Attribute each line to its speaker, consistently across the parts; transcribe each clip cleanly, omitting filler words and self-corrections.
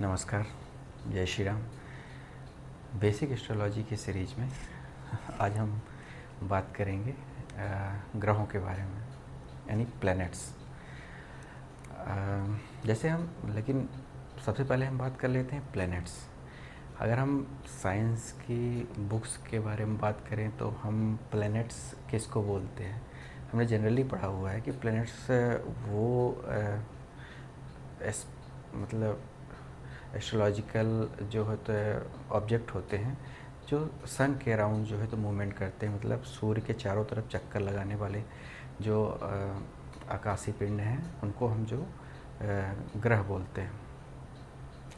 Speaker 1: नमस्कार, जय Shri Ram. Basic astrology की सीरीज में आज हम बात करेंगे ग्रहों के बारे में, यानी प्लैनेट्स। जैसे हम लेकिन सबसे पहले हम बात कर लेते हैं प्लैनेट्स। अगर हम साइंस की बुक्स के बारे में बात करें तो हम प्लैनेट्स किसको बोलते हैं? हमने जनरली पढ़ा हुआ है कि प्लैनेट्स वो मतलब एस्ट्रोलॉजिकल जो होते हैं ऑब्जेक्ट होते हैं जो सन के अराउंड जो है तो मूवमेंट करते हैं, मतलब सूर्य के चारों तरफ चक्कर लगाने वाले जो आकाशीय पिंड हैं उनको हम जो ग्रह बोलते हैं।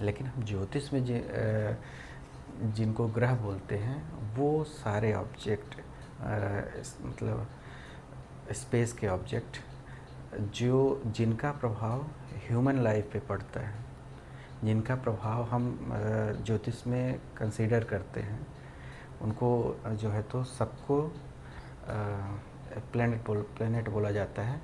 Speaker 1: लेकिन हम ज्योतिष में जिनको ग्रह बोलते हैं वो सारे ऑब्जेक्ट मतलब स्पेस के ऑब्जेक्ट जिनका प्रभाव ह्यूमन लाइफ पे पड़ता है, जिनका प्रभाव हम ज्योतिष में कंसीडर करते हैं, उनको जो है तो सबको प्लैनेट बोला जाता है।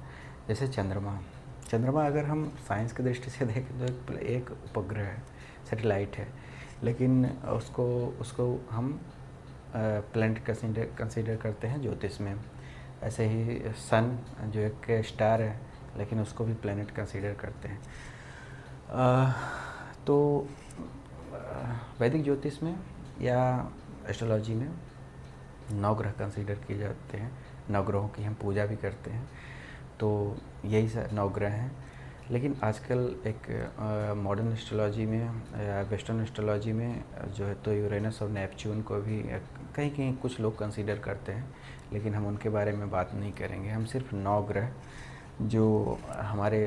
Speaker 1: जैसे चंद्रमा अगर हम साइंस की दृष्टि से देखें तो एक उपग्रह है, सैटेलाइट है, लेकिन उसको हम प्लैनेट कंसीडर करते हैं ज्योतिष में। ऐसे ही सन जो एक स्टार है, लेकिन उसको भी प्लैनेट कंसीडर करते हैं। तो वैदिक ज्योतिष में या एस्ट्रोलॉजी में 9 ग्रह कंसीडर किए जाते हैं। 9 ग्रहों की हम पूजा भी करते हैं, तो यही 9 ग्रह हैं। लेकिन आजकल एक मॉडर्न एस्ट्रोलॉजी में या वेस्टर्न एस्ट्रोलॉजी में जो है तो यूरेनस और नेपच्यून को भी कहीं कहीं कुछ लोग कंसीडर करते हैं, लेकिन हम उनके बारे में बात नहीं करेंगे। हम सिर्फ 9 ग्रह जो हमारे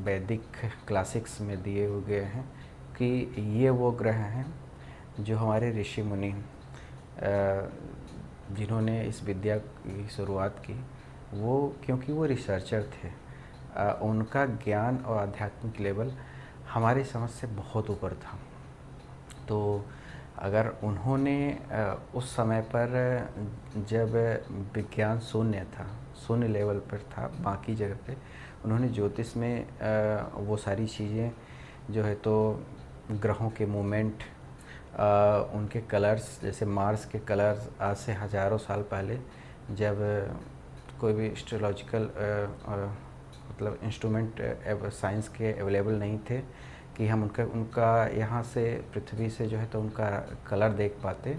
Speaker 1: वैदिक क्लासिक्स में दिए हुए हैं कि ये वो ग्रह हैं जो हमारे ऋषि मुनि जिन्होंने इस विद्या की शुरुआत की, वो क्योंकि वो रिसर्चर थे, उनका ज्ञान और आध्यात्मिक लेवल हमारी समझ से बहुत ऊपर था। तो अगर उन्होंने उस समय पर जब विज्ञान शून्य लेवल पर था बाकी जगह पे, उन्होंने ज्योतिष में वो सारी चीज़ें जो है तो ग्रहों के मूवमेंट, उनके कलर्स, जैसे मार्स के कलर्स आज से हज़ारों साल पहले जब कोई भी एस्ट्रोलॉजिकल मतलब इंस्ट्रूमेंट साइंस के अवेलेबल नहीं थे कि हम उनका यहाँ से पृथ्वी से जो है तो उनका कलर देख पाते,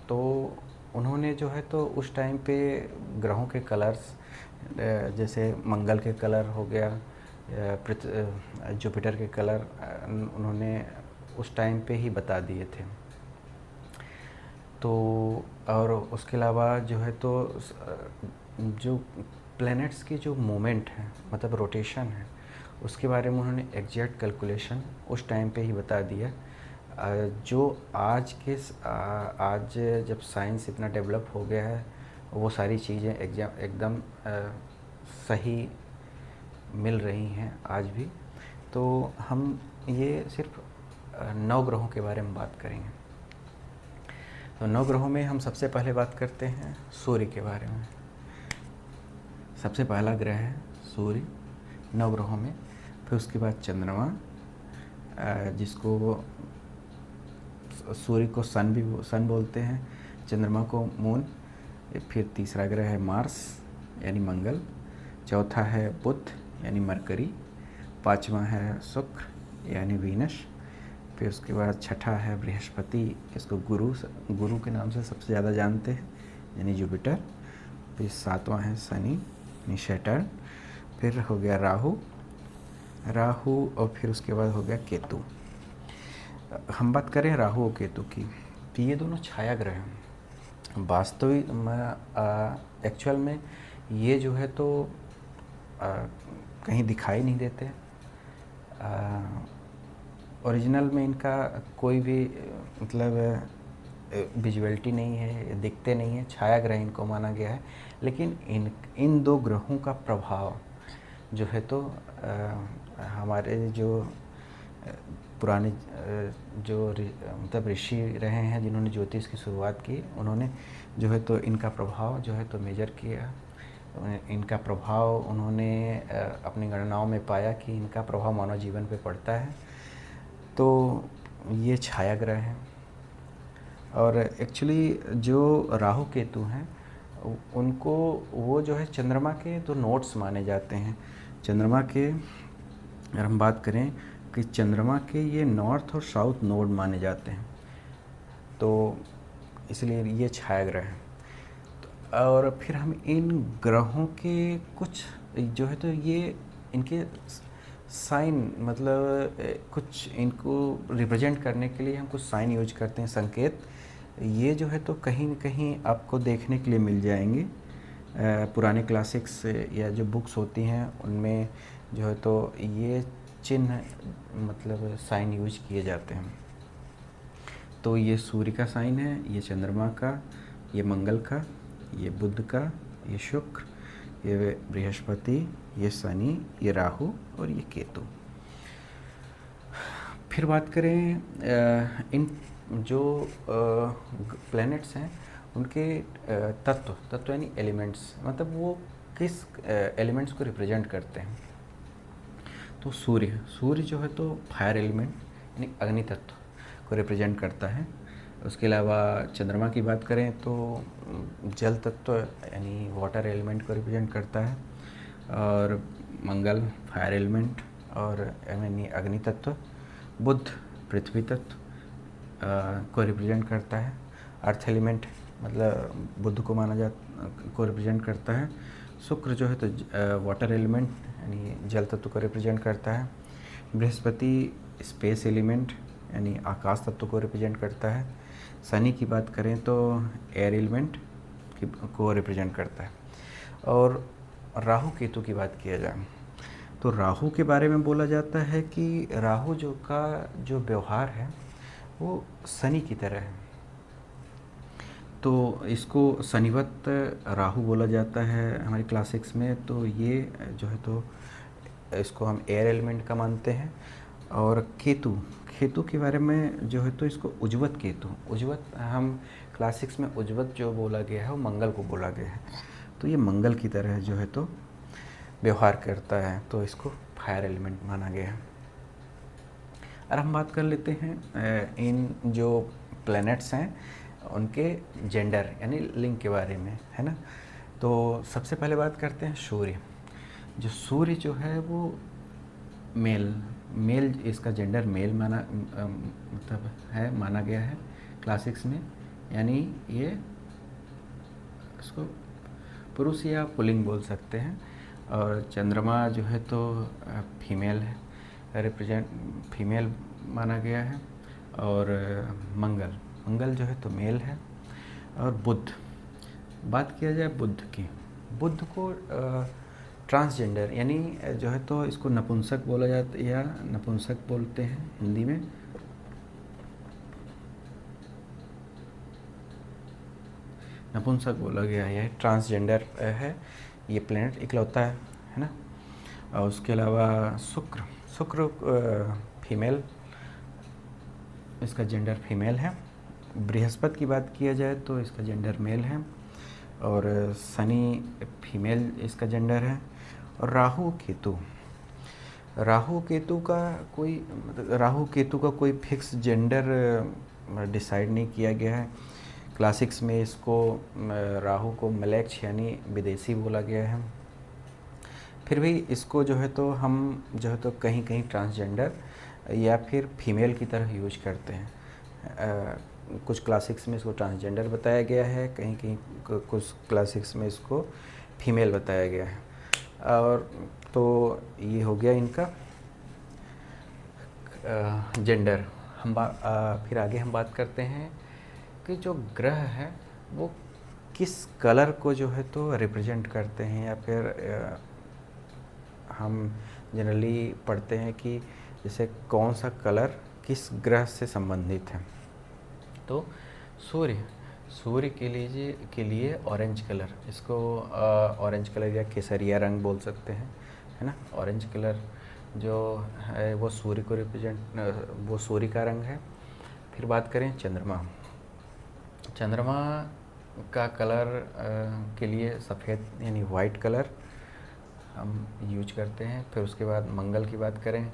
Speaker 1: तो उन्होंने जो है तो उस टाइम पे ग्रहों के कलर्स, जैसे मंगल के कलर हो गया, जुपिटर के कलर, उन्होंने उस टाइम पे ही बता दिए थे। तो और उसके अलावा जो है तो जो प्लैनेट्स की जो मूवमेंट है, मतलब रोटेशन है, उसके बारे में उन्होंने एग्जैक्ट कैलकुलेशन उस टाइम पे ही बता दिया। जो आज जब साइंस इतना डेवलप हो गया है, वो सारी चीज़ें एकदम सही मिल रही हैं आज भी। तो हम ये सिर्फ 9 ग्रहों के बारे में बात करेंगे। तो 9 ग्रहों में हम सबसे पहले बात करते हैं सूर्य के बारे में। सबसे पहला ग्रह है सूर्य 9 ग्रहों में। फिर उसके बाद चंद्रमा, जिसको सूर्य को सन बोलते हैं, चंद्रमा को मून। फिर तीसरा ग्रह है मार्स यानी मंगल। चौथा है बुध यानी मरकरी। पांचवा है शुक्र यानी वीनस। फिर उसके बाद छठा है बृहस्पति, इसको गुरु के नाम से सबसे ज़्यादा जानते हैं, यानी जुपिटर। फिर सातवां है शनि यानी सैटर्न। फिर हो गया राहु, और फिर उसके बाद हो गया केतु। हम बात करें राहु और केतु की, तो ये दोनों छाया ग्रह हैं। वास्तविक में एक्चुअल में ये जो है तो कहीं दिखाई नहीं देते। ओरिजिनल में इनका कोई भी मतलब विजुअलिटी नहीं है, दिखते नहीं है, छाया ग्रह इनको माना गया है। लेकिन इन 2 ग्रहों का प्रभाव जो है तो हमारे जो पुराने जो मतलब ऋषि रहे हैं जिन्होंने ज्योतिष की शुरुआत की, उन्होंने जो है तो इनका प्रभाव जो है तो मेजर किया इनका प्रभाव उन्होंने अपनी गणनाओं में पाया कि इनका प्रभाव मानव जीवन पे पड़ता है। तो ये छाया ग्रह हैं। और एक्चुअली जो राहु केतु हैं उनको वो जो है चंद्रमा के तो नोड्स माने जाते हैं। चंद्रमा के अगर हम बात करें कि चंद्रमा के ये नॉर्थ और साउथ नोड माने जाते हैं, तो इसलिए ये छाया ग्रह हैं। और फिर हम इन ग्रहों के कुछ जो है तो ये इनके साइन मतलब कुछ इनको रिप्रेजेंट करने के लिए हम कुछ साइन यूज करते हैं, संकेत। ये जो है तो कहीं न कहीं आपको देखने के लिए मिल जाएंगे पुराने क्लासिक्स या जो बुक्स होती हैं उनमें जो है तो ये चिन्ह मतलब साइन यूज किए जाते हैं। तो ये सूर्य का साइन है, ये चंद्रमा का, ये मंगल का, ये बुध का, ये शुक्र, ये बृहस्पति, ये शनि, ये राहु और ये केतु। फिर बात करें इन जो प्लैनेट्स हैं उनके तत्व यानी एलिमेंट्स, मतलब वो किस एलिमेंट्स को रिप्रेजेंट करते हैं। तो सूर्य जो है तो फायर एलिमेंट यानी अग्नि तत्व को रिप्रेजेंट करता है। उसके अलावा चंद्रमा की बात करें तो जल तत्व यानी वाटर एलिमेंट को रिप्रेजेंट करता है। और मंगल फायर एलिमेंट और यानी अग्नि तत्व। बुध पृथ्वी तत्व को रिप्रेजेंट करता है। अर्थ एलिमेंट मतलब बुध को को रिप्रेजेंट करता है। शुक्र जो है तो वाटर एलिमेंट यानी जल तत्व को रिप्रेजेंट करता है। बृहस्पति स्पेस एलिमेंट यानी आकाश तत्व को रिप्रेजेंट करता है। शनि की बात करें तो एयर एलिमेंट को रिप्रेजेंट करता है। और राहु केतु की बात किया जाए तो राहु के बारे में बोला जाता है कि राहु जो व्यवहार है वो शनि की तरह है। तो इसको शनिवत राहु बोला जाता है हमारी क्लासिक्स में। तो ये जो है तो इसको हम एयर एलिमेंट का मानते हैं। और केतु के बारे में जो है तो इसको उज्जवत हम क्लासिक्स में उज्जवत जो बोला गया है वो मंगल को बोला गया है। तो ये मंगल की तरह जो है तो व्यवहार करता है, तो इसको फायर एलिमेंट माना गया है। और हम बात कर लेते हैं इन जो प्लैनेट्स हैं उनके जेंडर यानी लिंग के बारे में, है ना। तो सबसे पहले बात करते हैं सूर्य जो है वो मेल इसका जेंडर मेल मतलब माना गया है क्लासिक्स में, यानी ये इसको पुरुष या पुल्लिंग बोल सकते हैं। और चंद्रमा जो है तो फीमेल है, फीमेल माना गया है। और मंगल जो है तो मेल है। और बात किया जाए बुध को ट्रांसजेंडर यानी जो है तो इसको नपुंसक बोला जाता है या नपुंसक बोलते हैं हिंदी में। नपुंसक बोला गया है, ट्रांसजेंडर है। ये प्लैनेट इकलौता है ना। और उसके अलावा शुक्र फीमेल, इसका जेंडर फीमेल है। बृहस्पति की बात किया जाए तो इसका जेंडर मेल है। और शनि फीमेल इसका जेंडर है। और राहु केतु का कोई फिक्स जेंडर डिसाइड नहीं किया गया है। क्लासिक्स में इसको राहु को म्लेच्छ यानी विदेशी बोला गया है। फिर भी इसको जो है तो हम जो है तो कहीं ट्रांसजेंडर या फिर फीमेल की तरह यूज करते हैं। कुछ क्लासिक्स में इसको ट्रांसजेंडर बताया गया है, कहीं कुछ क्लासिक्स में इसको फीमेल बताया गया है। और तो ये हो गया इनका जेंडर। फिर आगे हम बात करते हैं कि जो ग्रह है वो किस कलर को जो है तो रिप्रेजेंट करते हैं, या फिर हम जनरली पढ़ते हैं कि जैसे कौन सा कलर किस ग्रह से संबंधित है। तो सूर्य के लिए ऑरेंज कलर, इसको ऑरेंज कलर या केसरिया रंग बोल सकते हैं, है ना। ऑरेंज कलर जो है वो सूर्य को वो सूर्य का रंग है। फिर बात करें चंद्रमा का कलर के लिए सफ़ेद यानी वाइट कलर हम यूज करते हैं। फिर उसके बाद मंगल की बात करें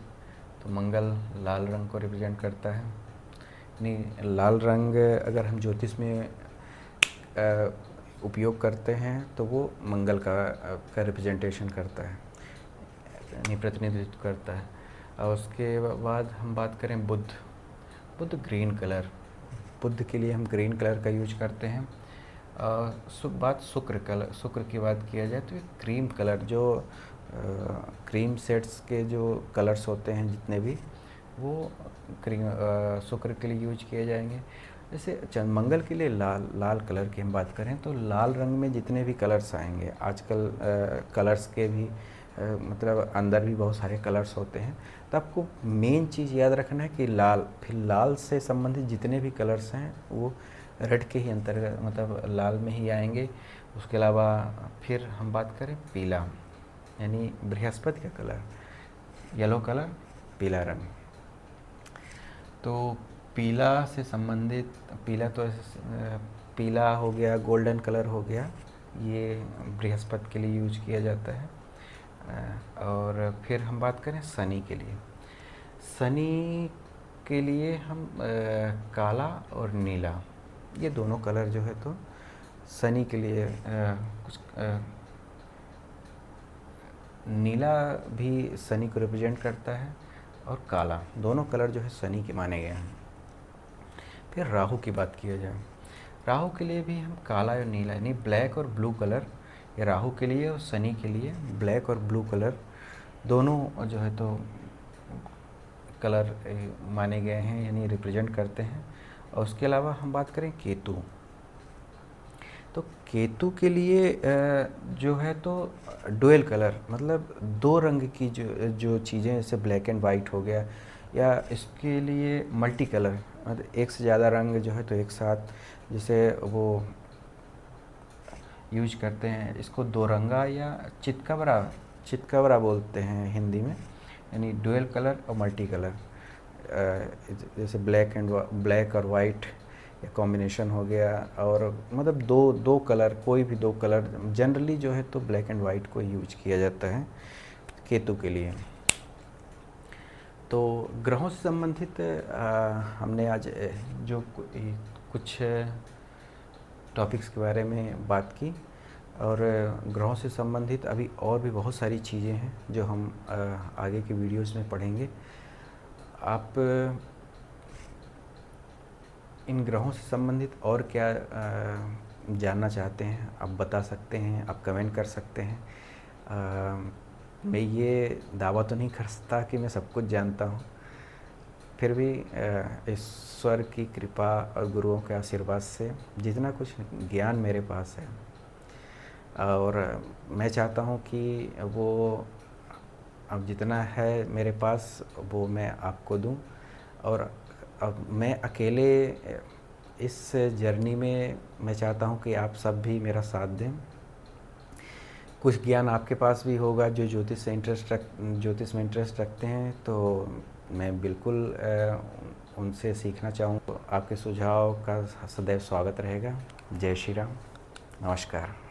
Speaker 1: तो मंगल लाल रंग को रिप्रेजेंट करता है। यानी लाल रंग अगर हम ज्योतिष में उपयोग करते हैं तो वो मंगल का रिप्रेजेंटेशन करता है, यानी प्रतिनिधित्व करता है। और उसके बाद हम बात करें बुध ग्रीन कलर, बुध के लिए हम ग्रीन कलर का यूज करते हैं। शुक्र की बात किया जाए तो क्रीम कलर, जो क्रीम सेट्स के जो कलर्स होते हैं जितने भी, वो शुक्र के लिए यूज किए जाएंगे। जैसे मंगल के लिए लाल कलर की हम बात करें तो लाल रंग में जितने भी कलर्स आएंगे, आजकल कलर्स के भी मतलब अंदर भी बहुत सारे कलर्स होते हैं, तो आपको मेन चीज़ याद रखना है कि लाल से संबंधित जितने भी कलर्स हैं वो रेड के ही अंतर्गत, मतलब लाल में ही आएंगे। उसके अलावा फिर हम बात करें पीला, यानी बृहस्पति का कलर, येलो कलर, पीला रंग। तो पीला से संबंधित, पीला हो गया, गोल्डन कलर हो गया, ये बृहस्पति के लिए यूज किया जाता है। और फिर हम बात करें शनि के लिए, शनि के लिए हम काला और नीला, ये दोनों कलर जो है तो शनि के लिए कुछ नीला भी शनि को रिप्रेजेंट करता है और काला, दोनों कलर जो है शनि के माने गए हैं। फिर राहु की बात किया जाए, राहु के लिए भी हम काला और नीला यानी ब्लैक और ब्लू कलर, ये राहु के लिए और शनि के लिए ब्लैक और ब्लू कलर दोनों जो है तो कलर माने गए हैं, यानी रिप्रेजेंट करते हैं। और उसके अलावा हम बात करें केतु, तो केतु के लिए जो है तो डुअल कलर, मतलब दो रंग की जो चीज़ें, जैसे ब्लैक एंड वाइट हो गया, या इसके लिए मल्टी कलर, मतलब एक से ज़्यादा रंग जो है तो एक साथ, जैसे वो यूज करते हैं, इसको दो रंगा या चितकबरा बोलते हैं हिंदी में, यानी डुअल कलर और मल्टी कलर। जैसे ब्लैक और वाइट या कॉम्बिनेशन हो गया, और मतलब दो कलर, कोई भी दो कलर जनरली जो है तो ब्लैक एंड वाइट को यूज किया जाता है केतु के लिए। तो ग्रहों से संबंधित हमने आज जो कुछ टॉपिक्स के बारे में बात की, और ग्रहों से संबंधित अभी और भी बहुत सारी चीज़ें हैं जो हम आगे के वीडियोस में पढ़ेंगे। आप इन ग्रहों से संबंधित और क्या जानना चाहते हैं आप बता सकते हैं, आप कमेंट कर सकते हैं। मैं ये दावा तो नहीं कर सकता कि मैं सब कुछ जानता हूँ, फिर भी ईश्वर की कृपा और गुरुओं के आशीर्वाद से जितना कुछ ज्ञान मेरे पास है, और मैं चाहता हूँ कि वो अब जितना है मेरे पास वो मैं आपको दूँ, और अब मैं अकेले इस जर्नी में मैं चाहता हूँ कि आप सब भी मेरा साथ दें। कुछ ज्ञान आपके पास भी होगा जो ज्योतिष में इंटरेस्ट रखते हैं, तो मैं बिल्कुल उनसे सीखना चाहूँगा। आपके सुझाव का सदैव स्वागत रहेगा। जय श्री राम, नमस्कार।